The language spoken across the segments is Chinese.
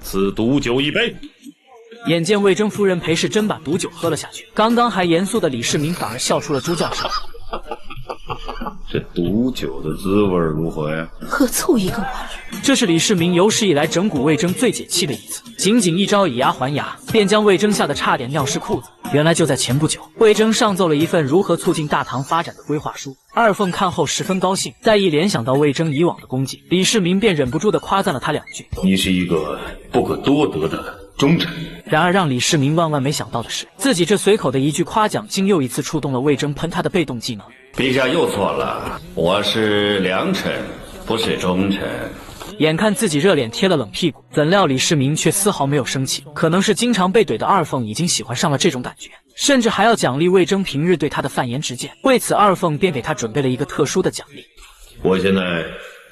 赐毒酒一杯。眼见魏征夫人裴氏真把毒酒喝了下去，刚刚还严肃的李世民反而笑出了猪叫声。这毒酒的滋味如何呀？喝醋一个玩意。这是李世民有史以来整蛊魏征最解气的一次，仅仅一招以牙还牙，便将魏征吓得差点尿湿裤子。原来就在前不久，魏征上奏了一份如何促进大唐发展的规划书。二凤看后十分高兴，再一联想到魏征以往的功绩，李世民便忍不住地夸赞了他2句：“你是一个不可多得的忠臣。”然而让李世民万万没想到的是，自己这随口的一句夸奖，竟又一次触动了魏征喷他的被动技能。陛下又错了，我是良臣，不是忠臣。眼看自己热脸贴了冷屁股，怎料李世民却丝毫没有生气，可能是经常被怼的二凤已经喜欢上了这种感觉，甚至还要奖励魏征平日对他的犯言直谏。为此，二凤便给他准备了一个特殊的奖励。我现在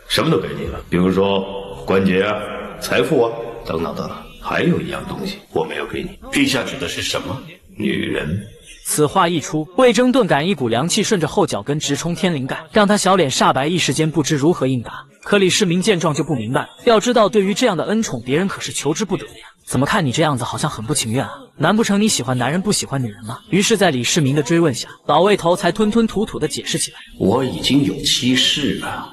什么都给你了，比如说关节啊、财富啊等等等等。还有一样东西我没有给你，陛下指的是什么？女人。此话一出，魏征顿感一股凉气顺着后脚跟直冲天灵盖，让他小脸煞白，一时间不知如何应答。可李世民见状就不明白了，要知道对于这样的恩宠，别人可是求之不得的呀。怎么看你这样子好像很不情愿啊？难不成你喜欢男人不喜欢女人吗？于是，在李世民的追问下，老魏头才吞吞吐吐地解释起来：“我已经有妻室了。”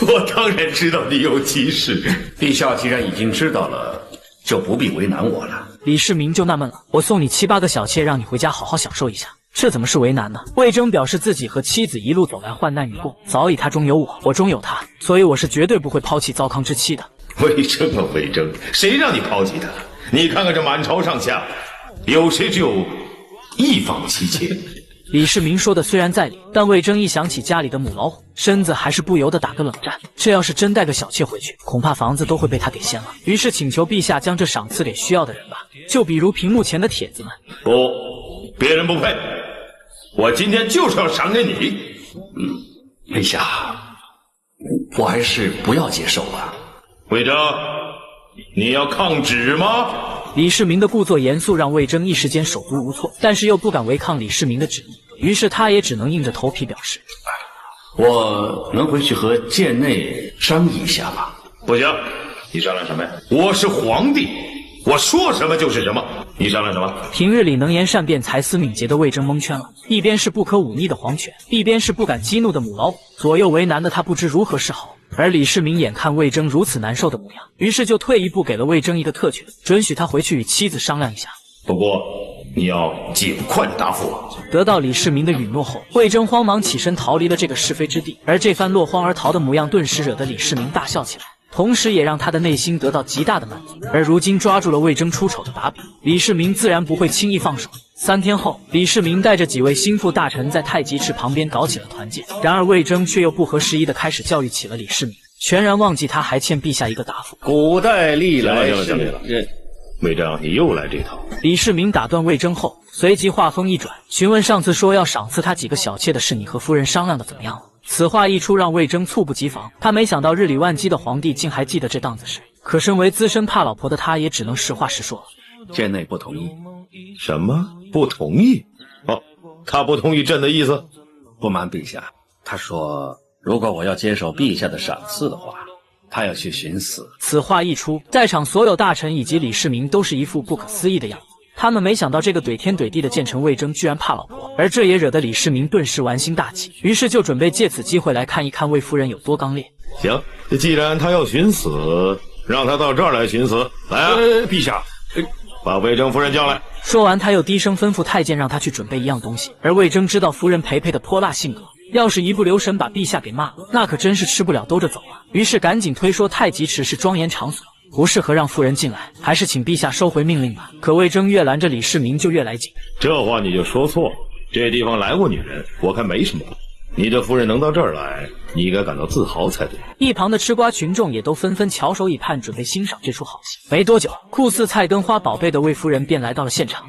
我当然知道你有妻室，陛下既然已经知道了，就不必为难我了。李世民就纳闷了，我送你7、8个小妾，让你回家好好享受一下，这怎么是为难呢？魏征表示自己和妻子一路走来患难与共，早已他中有我，我中有他，所以我是绝对不会抛弃糟糠之妻的。魏征啊魏征，谁让你抛弃他？你看看这满朝上下，有谁只有一房妻妾？李世民说的虽然在理，但魏征一想起家里的母老虎，身子还是不由得打个冷战。这要是真带个小妾回去，恐怕房子都会被他给掀了。于是请求陛下将这赏赐给需要的人吧，就比如屏幕前的帖子们。不，别人不配，我今天就是要赏给你。陛下，我还是不要接受了。魏征，你要抗旨吗？李世民的故作严肃让魏征一时间手足无措，但是又不敢违抗李世民的旨意，于是他也只能硬着头皮表示：“我能回去和贱内商议一下吗？”不行，你商量什么呀？我是皇帝，我说什么就是什么，你商量什么？平日里能言善辩、才思敏捷的魏征蒙圈了，一边是不可忤逆的皇权，一边是不敢激怒的母老虎，左右为难的他不知如何是好。而李世民眼看魏征如此难受的模样，于是就退一步给了魏征一个特权，准许他回去与妻子商量一下。不过你要尽快的答复我。得到李世民的允诺后，魏征慌忙起身逃离了这个是非之地，而这番落荒而逃的模样，顿时惹得李世民大笑起来，同时也让他的内心得到极大的满足。而如今抓住了魏征出丑的把柄，李世民自然不会轻易放手。3天后，李世民带着几位心腹大臣在太极池旁边搞起了团建，然而魏征却又不合时宜的开始教育起了李世民，全然忘记他还欠陛下一个答复。古代历来行了，魏征，你又来这套。李世民打断魏征后，随即话锋一转，询问上次说要赏赐他几个小妾的事，你和夫人商量的怎么样了？此话一出，让魏征猝不及防，他没想到日理万机的皇帝竟还记得这档子事，可身为资深怕老婆的他，也只能实话实说了。贱内不同意。什么？不同意？哦，他不同意朕的意思？不瞒陛下，他说如果我要接受陛下的赏赐的话，他要去寻死。此话一出，在场所有大臣以及李世民都是一副不可思议的样子。他们没想到这个怼天怼地的谏臣魏征居然怕老婆，而这也惹得李世民顿时玩心大起，于是就准备借此机会来看一看魏夫人有多刚烈。行，既然他要寻死，让他到这儿来寻死。来啊，陛下，把魏征夫人叫来。说完，他又低声吩咐太监让他去准备一样东西。而魏征知道夫人裴裴的泼辣性格，要是一不留神把陛下给骂了，那可真是吃不了兜着走啊。于是赶紧推说太极池是庄严场所，不适合让夫人进来，还是请陛下收回命令吧。可魏征越拦着李世民就越来劲，这话你就说错了，这地方来过女人，我看没什么。你的夫人能到这儿来，你应该感到自豪才对。一旁的吃瓜群众也都纷纷翘首以盼，准备欣赏这出好戏。没多久，酷似菜根花宝贝的魏夫人便来到了现场。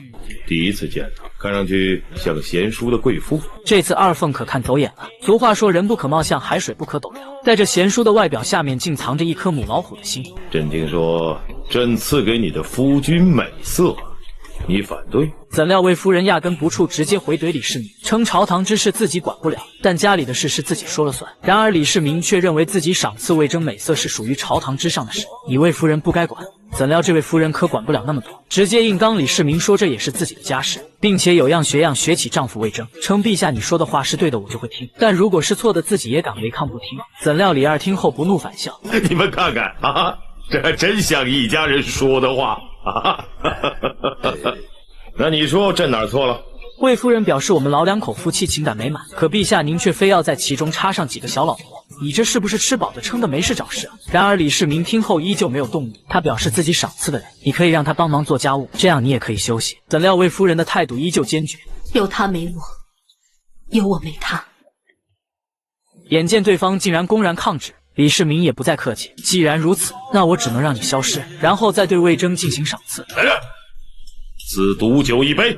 第一次见她，看上去像个贤淑的贵妇。这次二凤可看走眼了。俗话说人不可貌相，海水不可斗量，在这贤淑的外表下面竟藏着一颗母老虎的心。朕听说朕赐给你的夫君美色，你反对？怎料魏夫人压根不怵，直接回怼李世民，称朝堂之事自己管不了，但家里的事是自己说了算。然而李世民却认为自己赏赐魏征美色是属于朝堂之上的事，你魏夫人不该管。怎料这位夫人可管不了那么多，直接硬刚李世民说这也是自己的家事，并且有样学样学起丈夫魏征，称陛下你说的话是对的，我就会听，但如果是错的，自己也敢违抗不听。怎料李二听后不怒反笑，你们看看啊，这还真像一家人说的话啊！那你说朕哪儿错了？魏夫人表示我们老两口夫妻情感美满，可陛下您却非要在其中插上几个小老婆，你这是不是吃饱的撑的没事找事啊？然而李世民听后依旧没有动怒，他表示自己赏赐的人，你可以让他帮忙做家务，这样你也可以休息。怎料魏夫人的态度依旧坚决，有他没我，有我没他。眼见对方竟然公然抗旨，李世民也不再客气，既然如此，那我只能让你消失，然后再对魏征进行赏赐。来人，赐毒酒一杯。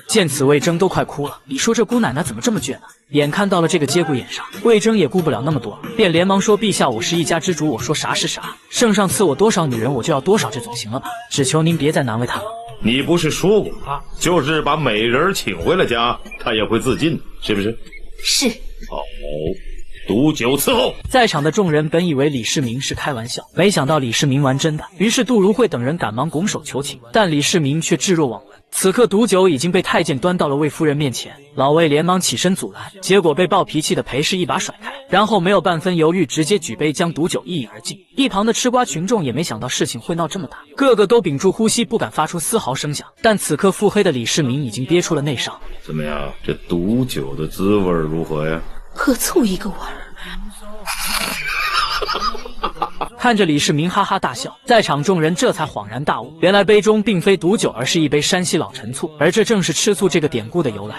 见此，魏征都快哭了。你说这姑奶奶怎么这么倔呢？眼看到了这个节骨眼上，魏征也顾不了那么多，便连忙说：“陛下，我是一家之主，我说啥是啥，圣上赐我多少女人，我就要多少，这总行了吧？只求您别再难为他了。”你不是说过啊，就是把美人请回了家，他也会自尽的，是不是？是。好，毒酒伺候。在场的众人本以为李世民是开玩笑，没想到李世民玩真的，于是杜如晦等人赶忙拱手求情，但李世民却置若罔闻。此刻毒酒已经被太监端到了魏夫人面前，老魏连忙起身阻拦，结果被暴脾气的裴氏一把甩开，然后没有半分犹豫，直接举杯将毒酒一饮而尽。一旁的吃瓜群众也没想到事情会闹这么大，个个都屏住呼吸，不敢发出丝毫声响。但此刻腹黑的李世民已经憋出了内伤。怎么样，这毒酒的滋味如何呀？喝醋一个味儿。看着李世民哈哈大笑，在场众人这才恍然大悟，原来杯中并非毒酒，而是一杯山西老陈醋，而这正是吃醋这个典故的由来。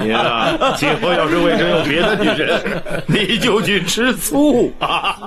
你啊，今后要是魏征有别的女人，你就去吃醋啊！